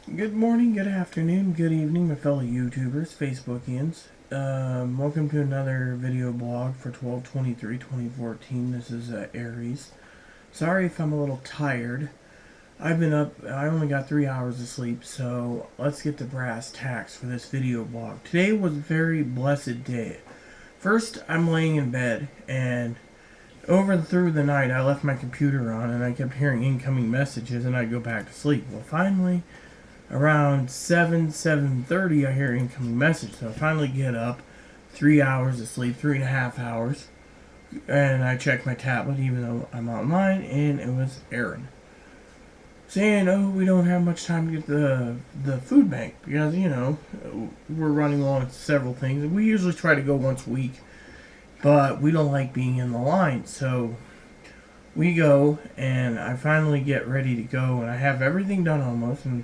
Good morning, good afternoon, good evening, my fellow YouTubers, Facebookians. Welcome to another video blog for 12/23/2014. This is Aries. Sorry if I'm a little tired. I've been up, I only got 3 hours of sleep, so let's get to brass tacks for this video blog. Today was a very blessed day. First, I'm laying in bed, and through the night, I left my computer on, and I kept hearing incoming messages, and I'd go back to sleep. Well, finally, around 7:30, I hear incoming message. So I finally get up, 3 hours of sleep, 3.5 hours, and I check my tablet even though I'm online, and it was Aaron saying, "Oh, we don't have much time to get the food bank because we're running along with several things. We usually try to go once a week, but we don't like being in the line, so." We go, and I finally get ready to go, and I have everything done almost, and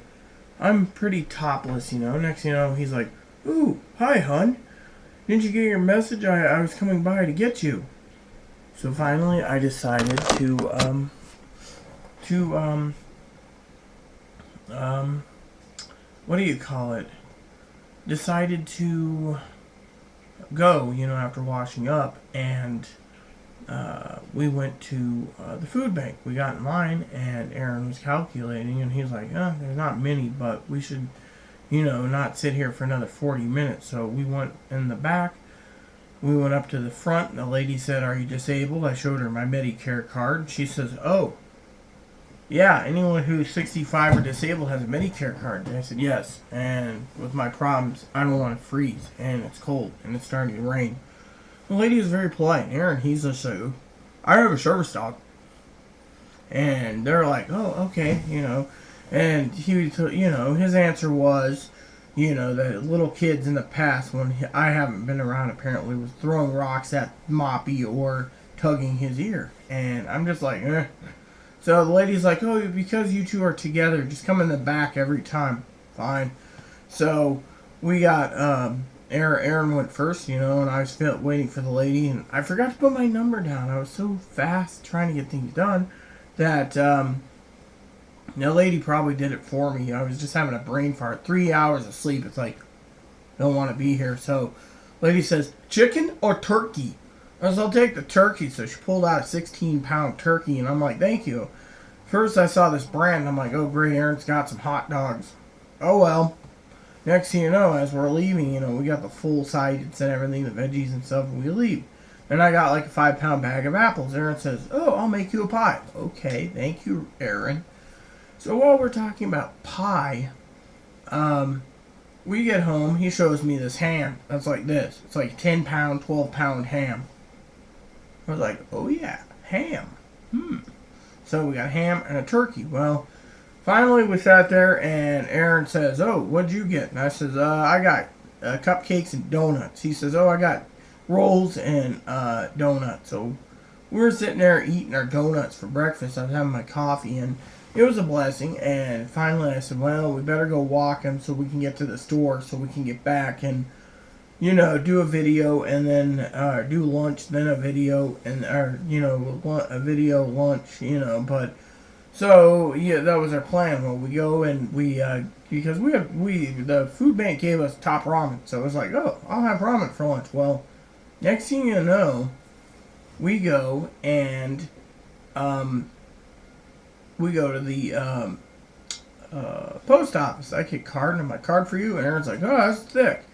I'm pretty topless. Next thing you know, he's like, "Ooh, hi, hun. Didn't you get your message? I was coming by to get you." So finally, I decided to, what do you call it? Decided to go, after washing up, and we went to the food bank. We got in line, and Aaron was calculating, and he's like, there's not many, but we should, not sit here for another 40 minutes. So we went in the back. We went up to the front, and the lady said, "Are you disabled?" I showed her my Medicare card. She says, "Oh, yeah, anyone who's 65 or disabled has a Medicare card." And I said, "Yes, and with my problems, I don't want to freeze, and it's cold, and it's starting to rain." The lady is very polite. Aaron, he's just like, "I have a service dog." And they're like, "Oh, okay, And his answer was, that little kids in the past, when I haven't been around apparently, was throwing rocks at Moppy or tugging his ear. And I'm just like, eh. So the lady's like, "Oh, because you two are together, just come in the back every time." Fine. So we got, Aaron went first, and I was waiting for the lady, and I forgot to put my number down. I was so fast trying to get things done that the lady probably did it for me. I was just having a brain fart. 3 hours of sleep. It's like, don't want to be here. So, lady says, "Chicken or turkey?" I said, "I'll take the turkey." So she pulled out a 16-pound turkey, and I'm like, "Thank you." First, I saw this brand, and I'm like, "Oh, great, Aaron's got some hot dogs." Oh, well. Next thing you know, as we're leaving, we got the full sides and everything, the veggies and stuff, and we leave. And I got like a 5-pound bag of apples. Aaron says, "Oh, I'll make you a pie." Okay, thank you, Aaron. So while we're talking about pie, we get home, he shows me this ham that's like this. It's like 10-pound, 12-pound ham. I was like, "Oh yeah, ham. So we got ham and a turkey. Well, finally, we sat there, and Aaron says, "Oh, what'd you get?" And I says, "I got cupcakes and donuts." He says, "Oh, I got rolls and donuts." So we were sitting there eating our donuts for breakfast. I was having my coffee, and it was a blessing. And finally, I said, "Well, we better go walk him so we can get to the store so we can get back and, do a video, and then do lunch, then a video, and, a video, lunch, but." So yeah, that was our plan. Well, we go and we because the food bank gave us top ramen, so it was like, "Oh, I'll have ramen for lunch." Well, next thing you know, we go and we go to the post office. I get card, and my card for you. And Aaron's like, "Oh, that's thick."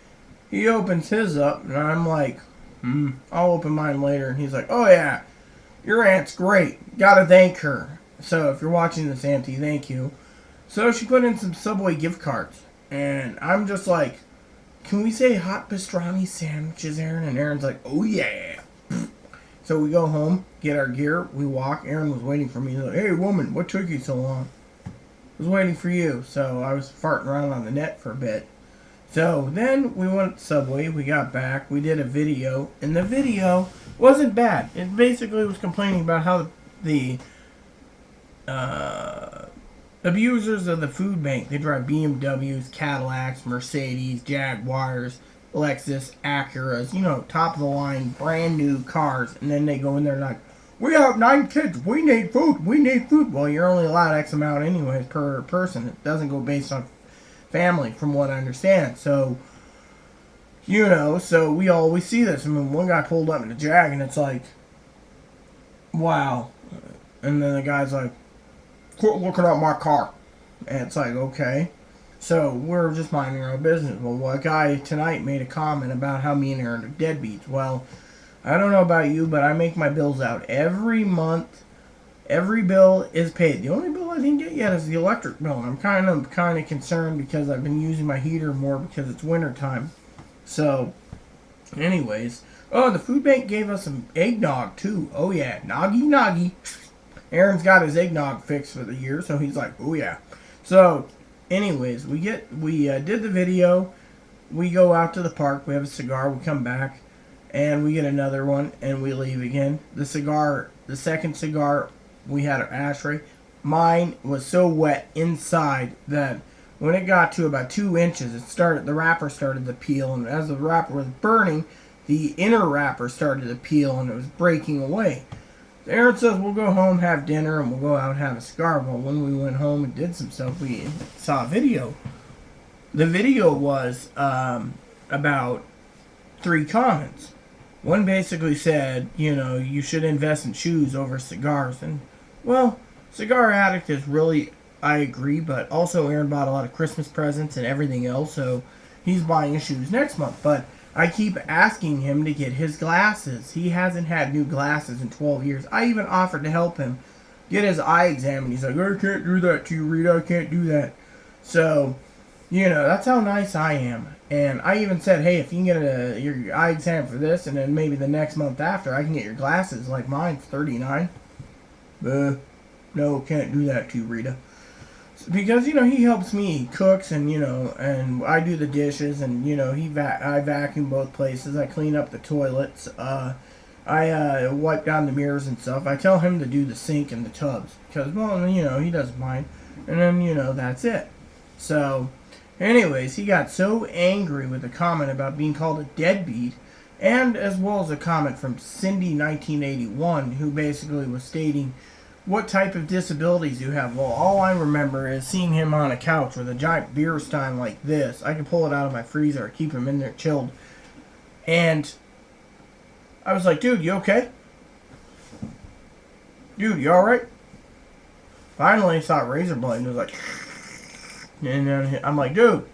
He opens his up, and I'm like, I'll open mine later. And he's like, "Oh yeah, your aunt's great. Gotta thank her. So if you're watching this, Auntie, thank you." So she put in some Subway gift cards. And I'm just like, "Can we say hot pastrami sandwiches, Aaron?" And Aaron's like, "Oh yeah." So we go home, get our gear, we walk. Aaron was waiting for me. He's like, "Hey woman, what took you so long?" "I was waiting for you." So I was farting around on the net for a bit. So then we went to Subway, we got back, we did a video, and the video wasn't bad. It basically was complaining about how the abusers of the food bank, they drive BMWs, Cadillacs, Mercedes, Jaguars, Lexus, Acuras, top of the line, brand new cars, and then they go in there like, "We have 9 kids, we need food, we need food." Well, you're only allowed X amount anyways per person. It doesn't go based on family, from what I understand. So, you know, so we always see this. I mean, one guy pulled up in a Jag, and it's like, wow. And then the guy's like, quit looking at my car. And it's like, okay. So we're just minding our own business. Well, a guy tonight made a comment about how me and Aaron are deadbeats. Well, I don't know about you, but I make my bills out every month. Every bill is paid. The only bill I didn't get yet is the electric bill. And I'm kind of concerned because I've been using my heater more because it's winter time. So, anyways. Oh, the food bank gave us some eggnog, too. Oh, yeah. Noggy, noggy. Aaron's got his eggnog fixed for the year, so he's like, oh, yeah. So, anyways, we did the video. We go out to the park. We have a cigar. We come back, and we get another one, and we leave again. The second cigar, we had an ashtray. Mine was so wet inside that when it got to about 2 inches, the wrapper started to peel, and as the wrapper was burning, the inner wrapper started to peel, and it was breaking away. Aaron says we'll go home, have dinner, and we'll go out and have a cigar. Well, when we went home and did some stuff, we saw a video. The video was about 3 comments. One basically said, you know, you should invest in shoes over cigars. And, well, Cigar Addict is really, I agree, but also Aaron bought a lot of Christmas presents and everything else, so he's buying his shoes next month. But I keep asking him to get his glasses. He hasn't had new glasses in 12 years. I even offered to help him get his eye exam, and he's like, I can't do that to you, Rita. I can't do that. So, you know, that's how nice I am. And I even said, hey, if you can get your eye exam for this, and then maybe the next month after, I can get your glasses like mine for $39. No, can't do that to you, Rita. Because, you know, he helps me. He cooks, and, you know, and I do the dishes, and, you know, I vacuum both places. I clean up the toilets. I wipe down the mirrors and stuff. I tell him to do the sink and the tubs. Because, well, you know, he doesn't mind. And then, you know, that's it. So, anyways, he got so angry with a comment about being called a deadbeat, and as well as a comment from Cindy1981, who basically was stating what type of disabilities you have. Well, all I remember is seeing him on a couch with a giant beer stein like this. I can pull it out of my freezer or keep him in there chilled. And I was like, dude, you okay? Dude, you alright? Finally, I saw a razor blade and it was like, and then I'm like, dude,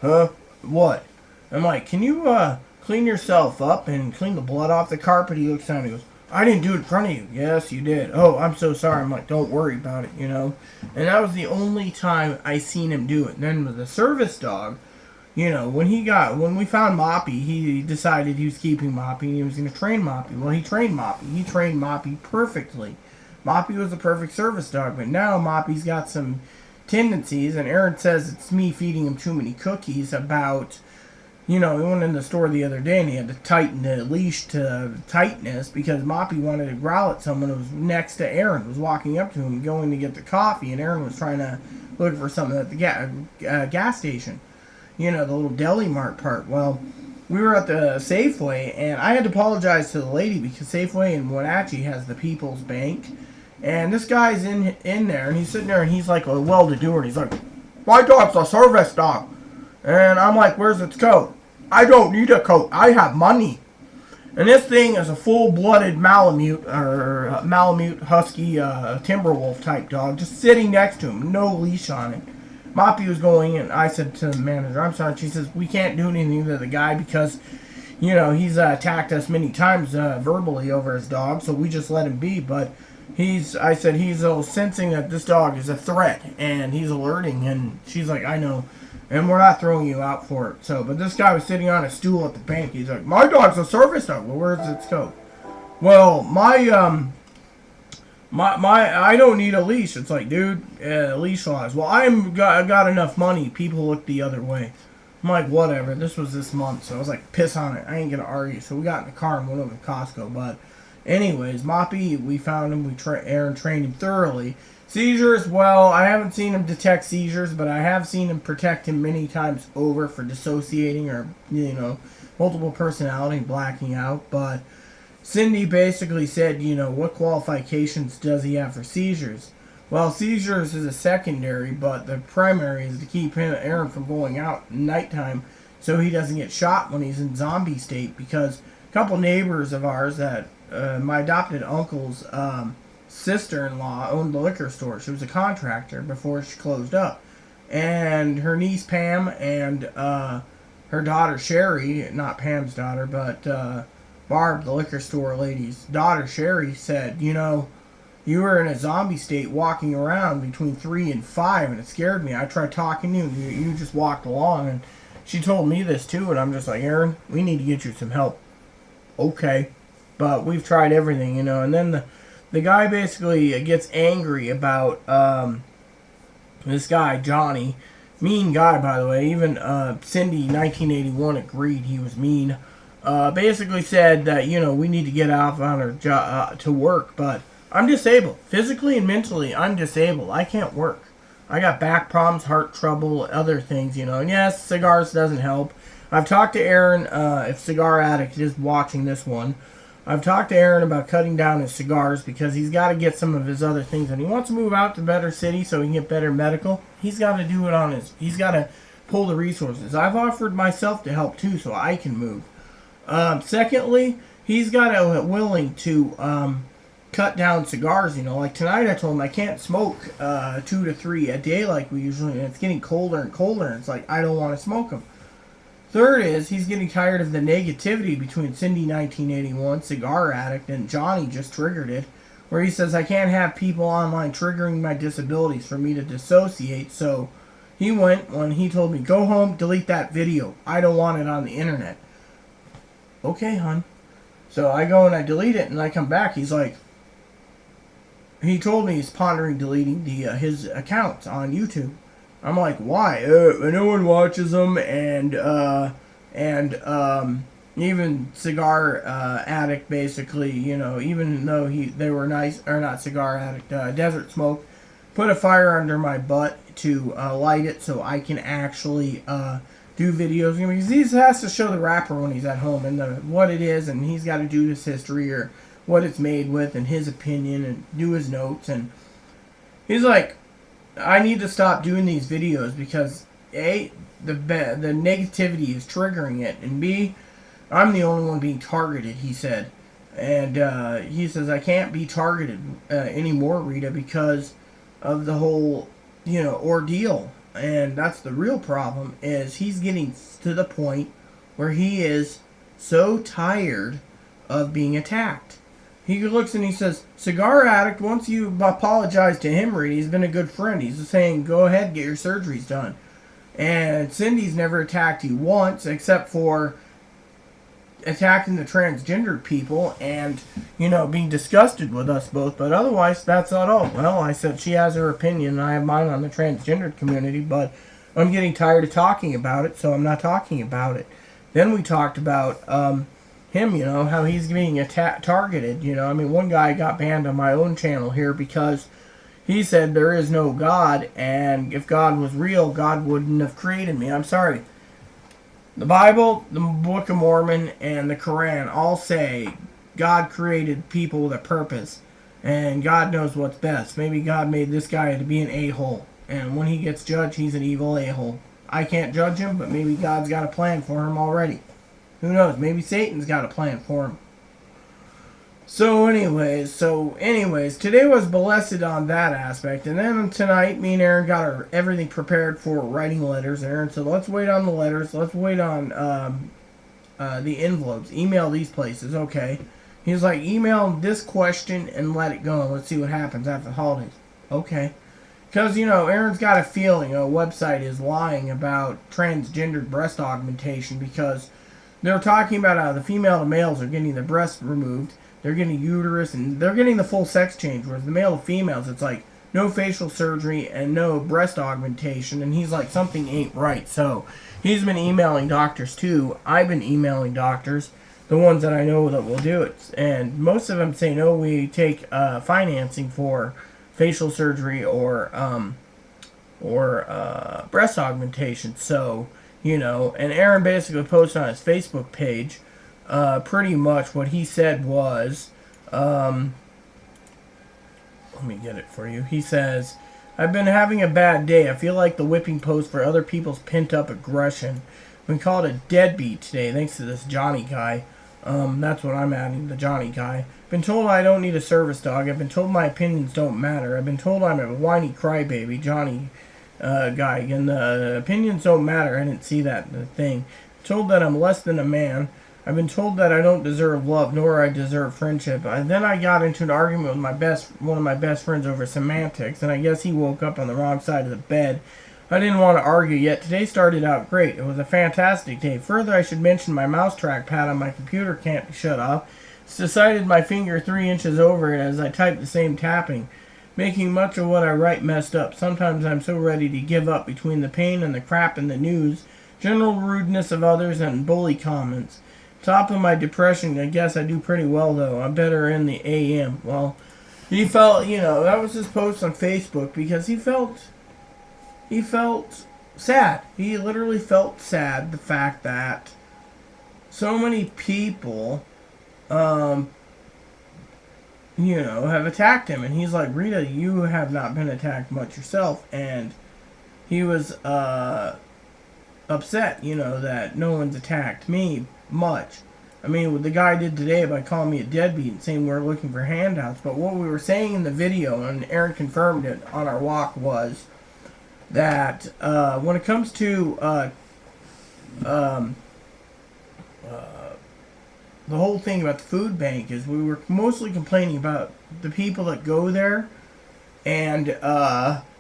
huh? What? I'm like, can you clean yourself up and clean the blood off the carpet? He looks down and he goes, I didn't do it in front of you. Yes, you did. Oh, I'm so sorry. I'm like, don't worry about it, you know. And that was the only time I seen him do it. And then with the service dog, you know, when we found Moppy, he decided he was keeping Moppy and he was going to train Moppy. Well, he trained Moppy. He trained Moppy perfectly. Moppy was a perfect service dog, but now Moppy's got some tendencies, and Aaron says it's me feeding him too many cookies about, you know, he went in the store the other day and he had to tighten the leash to tightness because Moppy wanted to growl at someone who was next to Aaron, was walking up to him going to get the coffee, and Aaron was trying to look for something at the gas station. You know, the little deli mart part. Well, we were at the Safeway, and I had to apologize to the lady because Safeway in Wenatchee has the People's Bank. And this guy's in there, and he's sitting there, and he's like a well-to-doer, and he's like, my dog's a service dog. And I'm like, where's its coat? I don't need a coat. I have money. And this thing is a full-blooded Malamute Husky Timberwolf type dog, just sitting next to him, no leash on it. Moppy was going in. I said to the manager, I'm sorry. She says, we can't do anything to the guy because, you know, he's attacked us many times verbally over his dog, so we just let him be. But I said, he's sensing that this dog is a threat, and he's alerting. And she's like, I know. And we're not throwing you out for it. So, but this guy was sitting on a stool at the bank. He's like, my dog's a service dog. Well, where's its coat? Well, my I don't need a leash. It's like, dude, leash laws. Well, I got enough money. People look the other way. I'm like, whatever. This was this month, so I was like, piss on it. I ain't gonna argue. So we got in the car and went over to Costco. But, anyways, Moppy, we found him. Aaron trained him thoroughly. Seizures, well, I haven't seen him detect seizures, but I have seen him protect him many times over for dissociating or, you know, multiple personality, blacking out. But Cindy basically said, you know, what qualifications does he have for seizures? Well, seizures is a secondary, but the primary is to keep Aaron from going out at nighttime so he doesn't get shot when he's in zombie state. Because a couple neighbors of ours that my adopted uncle's sister-in-law owned the liquor store. She was a contractor before she closed up. And her niece Pam and her daughter Sherry, not Pam's daughter, but Barb, the liquor store lady's daughter Sherry, said, you know, you were in a zombie state walking around between 3 and 5, and it scared me. I tried talking to you, and you just walked along. And she told me this too, and I'm just like, Aaron, we need to get you some help. Okay. But we've tried everything, you know. And then the guy basically gets angry about this guy, Johnny. Mean guy, by the way. Even Cindy, 1981, agreed he was mean. Basically said that, you know, we need to get off on our to work, but I'm disabled. Physically and mentally, I'm disabled. I can't work. I got back problems, heart trouble, other things, you know. And yes, cigars doesn't help. I've talked to Aaron, if Cigar Addict is watching this one. I've talked to Aaron about cutting down his cigars because he's got to get some of his other things. And he wants to move out to better city so he can get better medical. He's got to do it on his... He's got to pull the resources. I've offered myself to help too so I can move. Secondly, he's got to willing to... cut down cigars, you know. Like tonight I told him I can't smoke 2 to 3 a day like we usually, and it's getting colder and colder, and it's like I don't want to smoke them. Third is he's getting tired of the negativity between Cindy 1981, Cigar Addict, and Johnny just triggered it, where he says I can't have people online triggering my disabilities for me to dissociate. So he went when he told me go home, delete that video, I don't want it on the internet. Okay, hon. So I go and I delete it, and I come back, he's like, he told me he's pondering deleting his account on YouTube. I'm like, why? No one watches them, and even Cigar Addict, basically, you know, even though they were nice, or not Cigar Addict, Desert Smoke, put a fire under my butt to light it so I can actually do videos. Because he has to show the rapper when he's at home and what it is, and he's got to do his history or what it's made with and his opinion and do his notes. And he's like, I need to stop doing these videos because A, the negativity is triggering it, and B, I'm the only one being targeted, he said. And he says I can't be targeted anymore, Rita, because of the whole, you know, ordeal. And that's the real problem, is he's getting to the point where he is so tired of being attacked. He looks and he says, Cigar Addict, once you apologize to him, Rita, he's been a good friend. He's saying, go ahead, get your surgeries done. And Cindy's never attacked you once, except for attacking the transgendered people and, you know, being disgusted with us both. But otherwise, that's not all. Well, I said she has her opinion, and I have mine on the transgendered community, but I'm getting tired of talking about it, so I'm not talking about it. Then we talked about him, you know, how he's being targeted, you know. I mean, one guy got banned on my own channel here because he said there is no God, and if God was real, God wouldn't have created me. I'm sorry. The Bible, the Book of Mormon, and the Quran all say God created people with a purpose, and God knows what's best. Maybe God made this guy to be an a-hole, and when he gets judged, he's an evil a-hole. I can't judge him, but maybe God's got a plan for him already. Who knows? Maybe Satan's got a plan for him. So anyways, today was blessed on that aspect. And then tonight, me and Aaron got everything prepared for writing letters. And Aaron said, let's wait on the letters. Let's wait on the envelopes. Email these places. Okay. He was like, email this question and let it go. And let's see what happens after the holidays. Okay. Because, you know, Aaron's got a feeling a website is lying about transgendered breast augmentation because they're talking about how the female to males are getting the breast removed. They're getting uterus, and they're getting the full sex change, whereas the male to females, it's like no facial surgery and no breast augmentation, and he's like, something ain't right. So he's been emailing doctors too. I've been emailing doctors, the ones that I know that will do it, and most of them say, no, we take financing for facial surgery or breast augmentation. So, you know, and Aaron basically posted on his Facebook page pretty much what he said was, Let me get it for you. He says, I've been having a bad day. I feel like the whipping post for other people's pent-up aggression. We call it a deadbeat today, thanks to this Johnny guy. That's what I'm adding, the Johnny guy. Been told I don't need a service dog. I've been told my opinions don't matter. I've been told I'm a whiny crybaby, Johnny guy. And the opinions don't matter. I didn't see that in the thing. Told that I'm less than a man. I've been told that I don't deserve love, nor I deserve friendship. Then I got into an argument with one of my best friends over semantics, and I guess he woke up on the wrong side of the bed. I didn't want to argue yet. Today started out great. It was a fantastic day. Further, I should mention my mouse trackpad on my computer can't be shut off. It's decided my finger 3 inches over it as I type the same tapping, making much of what I write messed up. Sometimes I'm so ready to give up between the pain and the crap in the news, general rudeness of others, and bully comments. Top of my depression, I guess I do pretty well, though. I'm better in the AM. Well, he felt, that was his post on Facebook because he felt sad. He literally felt sad, the fact that so many people, have attacked him. And he's like, Rita, you have not been attacked much yourself. And he was upset, that no one's attacked me much. I mean, what the guy did today by calling me a deadbeat and saying we're looking for handouts. But what we were saying in the video, and Aaron confirmed it on our walk, was that when it comes to the whole thing about the food bank, is we were mostly complaining about the people that go there and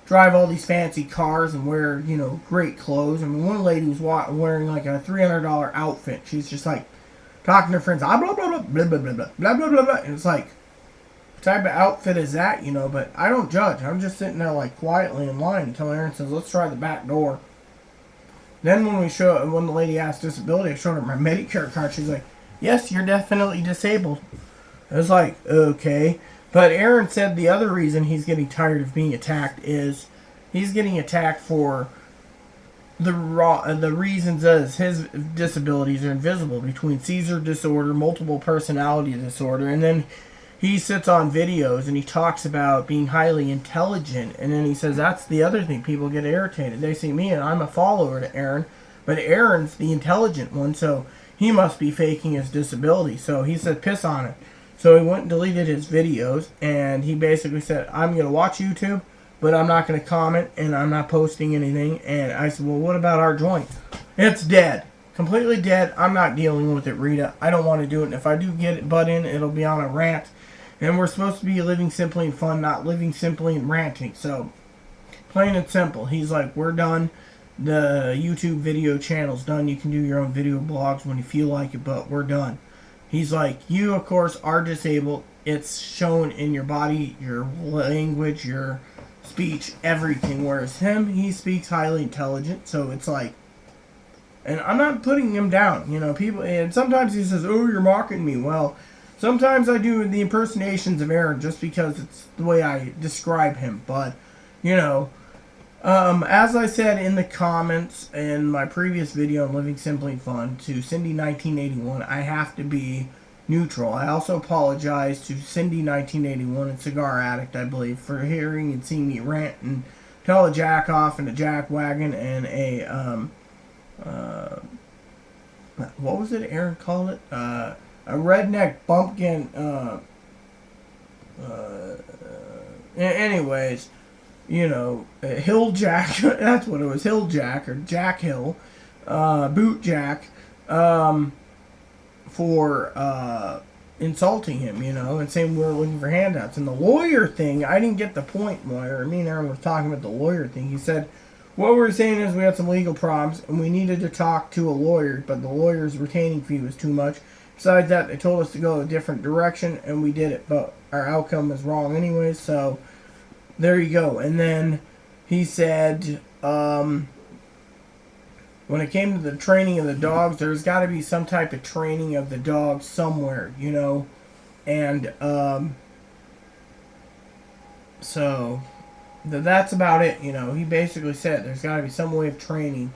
drive all these fancy cars and wear, great clothes. I mean, one lady was wearing like a $300 outfit. She's just like talking to her friends, blah, blah, blah, blah, blah, blah, blah, blah, blah, blah, blah. And it's like, what type of outfit is that, But I don't judge. I'm just sitting there like quietly in line until Aaron says, let's try the back door. Then when the lady asked disability, I showed her my Medicare card. She's like, yes, you're definitely disabled. I was like, okay. But Aaron said the other reason he's getting tired of being attacked is he's getting attacked for the reasons as his disabilities are invisible, between seizure disorder, multiple personality disorder, and then he sits on videos and he talks about being highly intelligent, and then he says that's the other thing. People get irritated. They see me and I'm a follower to Aaron, but Aaron's the intelligent one, so he must be faking his disability. So he said piss on it. So he went and deleted his videos, and he basically said, I'm going to watch YouTube, but I'm not going to comment, and I'm not posting anything. And I said, well, what about our joint? It's dead. Completely dead. I'm not dealing with it, Rita. I don't want to do it. And if I do get it butt in, it'll be on a rant. And we're supposed to be living simply and fun, not living simply and ranting. So, plain and simple. He's like, we're done. The YouTube video channel's done. You can do your own video blogs when you feel like it, but we're done. He's like, you, of course, are disabled. It's shown in your body, your language, your speech, everything. Whereas him, he speaks highly intelligent. So it's like, and I'm not putting him down. People, and sometimes he says, oh, you're mocking me. Well, sometimes I do the impersonations of Aaron just because it's the way I describe him. But, as I said in the comments in my previous video on Living Simply Fun to Cindy1981, I have to be neutral. I also apologize to Cindy1981 and Cigar Addict, I believe, for hearing and seeing me rant and tell a jack off and a jack wagon and a, what was it Aaron called it? A redneck bumpkin, anyways. Hill Jack, that's what it was, Hill Jack, or Jack Hill, Boot Jack, for insulting him, and saying we were looking for handouts. And the lawyer thing, I didn't get the point, lawyer. Me and Aaron were talking about the lawyer thing. He said, what we were saying is we had some legal problems, and we needed to talk to a lawyer, but the lawyer's retaining fee was too much. Besides that, they told us to go a different direction, and we did it, but our outcome was wrong anyway, so there you go. And then he said, when it came to the training of the dogs, there's got to be some type of training of the dogs somewhere, and so that's about it. He basically said there's got to be some way of training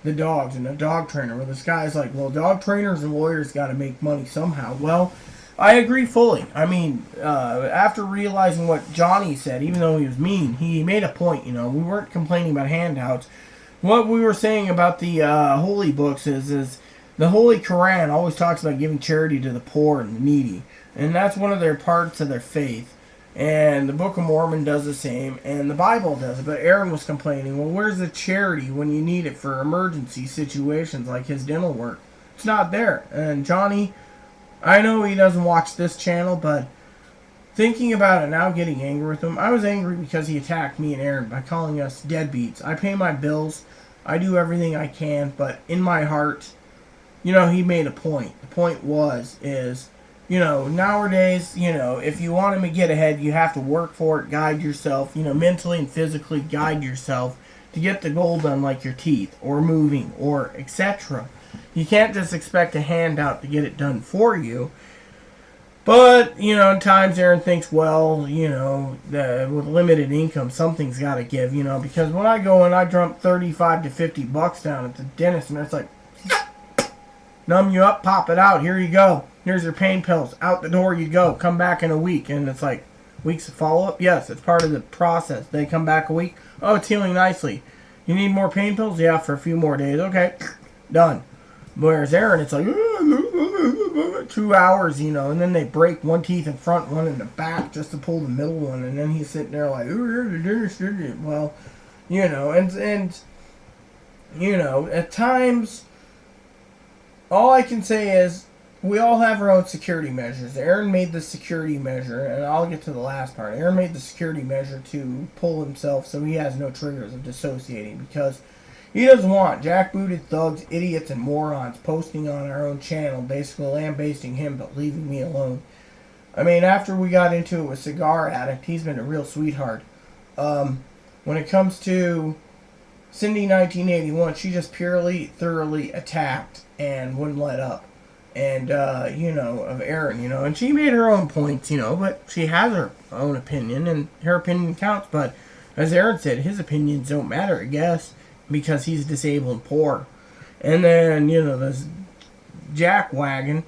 the dogs and a dog trainer. Where this guy's like, well, dog trainers and lawyers got to make money somehow. Well, I agree fully. I mean, after realizing what Johnny said, even though he was mean, he made a point. You know, we weren't complaining about handouts. What we were saying about the holy books is the Holy Quran always talks about giving charity to the poor and the needy, and that's one of their parts of their faith. And the Book of Mormon does the same, and the Bible does it. But Aaron was complaining, well, where's the charity when you need it for emergency situations like his dental work? It's not there. And Johnny, I know he doesn't watch this channel, but thinking about it now, getting angry with him, I was angry because he attacked me and Aaron by calling us deadbeats. I pay my bills, I do everything I can, but in my heart, you know, he made a point. The point is, you know, nowadays, you know, if you want to get ahead, you have to work for it, guide yourself, you know, mentally and physically guide yourself to get the goal done, like your teeth, or moving, or etc. You can't just expect a handout to get it done for you. But, you know, at times Aaron thinks, well, you know, with limited income, something's got to give, you know, because when I go and I dump 35 to 50 bucks down at the dentist, and it's like, numb you up, pop it out, here you go. Here's your pain pills. Out the door you go. Come back in a week. And it's like, weeks of follow-up? Yes, it's part of the process. They come back a week. Oh, it's healing nicely. You need more pain pills? Yeah, for a few more days. Okay, done. Whereas Aaron, it's like, 2 hours, you know, and then they break one teeth in front, one in the back, just to pull the middle one. And then he's sitting there like, well, you know, and you know, at times, all I can say is, we all have our own security measures. Aaron made the security measure, and I'll get to the last part. Aaron made the security measure to pull himself so he has no triggers of dissociating, because he doesn't want jackbooted thugs, idiots, and morons posting on our own channel, basically lambasting him but leaving me alone. I mean, after we got into it with Cigar Addict, he's been a real sweetheart. When it comes to Cindy 1981, she just purely, thoroughly attacked and wouldn't let up. And, you know, of Aaron, you know, and she made her own points, you know, but she has her own opinion, and her opinion counts. But as Aaron said, his opinions don't matter, I guess, because he's disabled and poor. And then, you know, this jackwagon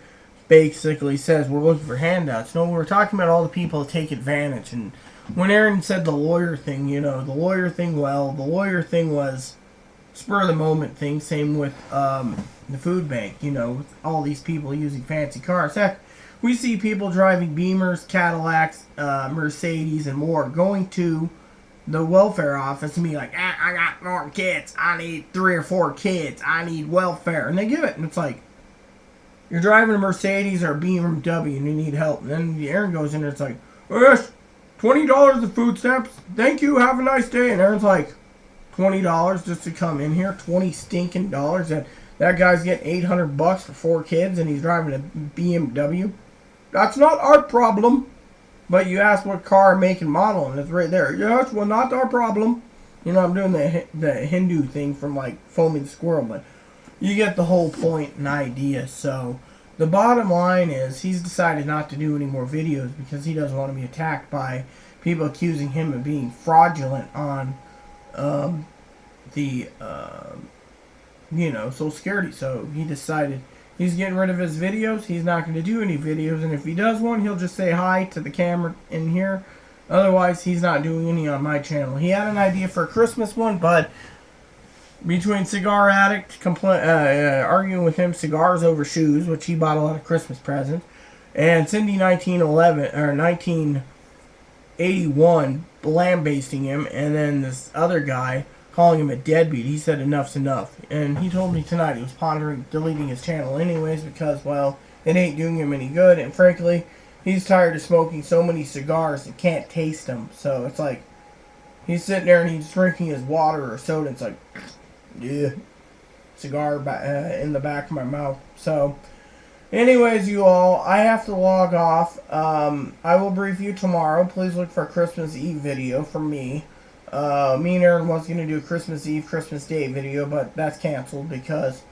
basically says we're looking for handouts. No, we're talking about all the people that take advantage. And when Aaron said the lawyer thing, you know, the lawyer thing, well, the lawyer thing was spur of the moment thing. Same with the food bank, you know, with all these people using fancy cars. Heck, we see people driving Beamers, Cadillacs, Mercedes, and more going to the welfare office and be like, I got 4 kids, I need 3 or 4 kids, I need welfare, and they give it. And it's like, you're driving a Mercedes or a BMW and you need help. And then Aaron goes in and it's like, oh yes, $20 of food stamps, thank you, have a nice day. And Aaron's like, $20 just to come in here, 20 stinking dollars. That guy's getting $800 for 4 kids and he's driving a BMW. That's not our problem. But you ask what car, make, and model, and it's right there. Yes, well, not our problem. You know, I'm doing the Hindu thing from, like, Foamy the Squirrel, but you get the whole point and idea. So, the bottom line is, he's decided not to do any more videos because he doesn't want to be attacked by people accusing him of being fraudulent on you know, Social Security. So, he decided he's getting rid of his videos. He's not going to do any videos. And if he does one, he'll just say hi to the camera in here. Otherwise, he's not doing any on my channel. He had an idea for a Christmas one, but between Cigar Addict arguing with him cigars over shoes, which he bought a lot of Christmas presents, and Cindy 1981 lambasting him, and then this other guy calling him a deadbeat, he said enough's enough. And he told me tonight he was pondering deleting his channel anyways because, well, it ain't doing him any good. And frankly, he's tired of smoking so many cigars and can't taste them. So it's like, he's sitting there and he's drinking his water or soda. It's like, yeah, cigar in the back of my mouth. So, anyways, you all, I have to log off. I will brief you tomorrow. Please look for a Christmas Eve video from me. Me and Aaron was going to do a Christmas Eve, Christmas Day video, but that's canceled because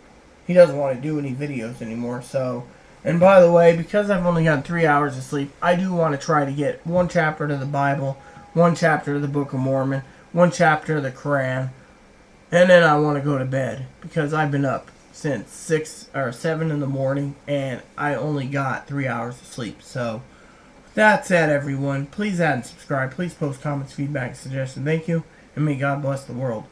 he doesn't want to do any videos anymore. So, and by the way, because I've only got 3 hours of sleep, I do want to try to get 1 chapter to the Bible, 1 chapter to the Book of Mormon, 1 chapter to the Quran, and then I want to go to bed because I've been up since 6 or 7 in the morning, and I only got 3 hours of sleep. So, with that said, everyone, please add and subscribe. Please post comments, feedback, suggestions. Thank you, and may God bless the world.